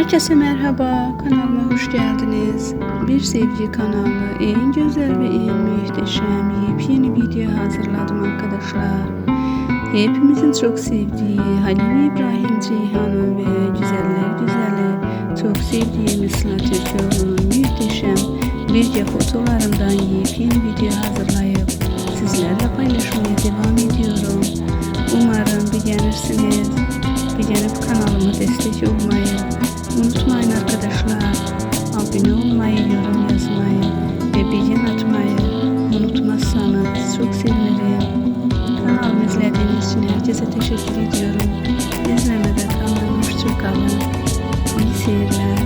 Herkese merhaba, kanalıma hoş geldiniz. Bir sevgi kanalı, en güzel ve en muhteşem yepyeni video hazırladım arkadaşlar. Hepimizin çok sevdiği Halil İbrahim Ceyhan'ın ve güzeller güzeli, çok sevdiğimiz Sla Türkoğlu'nun muhteşem video fotolarından yepyeni video hazırlayıp sizlerle paylaşmaya devam ediyorum. Umarım beğenirsiniz. Beğenip kanalıma destek olmayı unutmayın arkadaşlar. Abone olmayı, yorum yazmayı ve beğen atmayı unutmazsanız çok sevinirim. Kanalımı izlediğiniz için herkese teşekkür ediyorum. İzlemede kalın, hoşça kalın. İyi seyirler.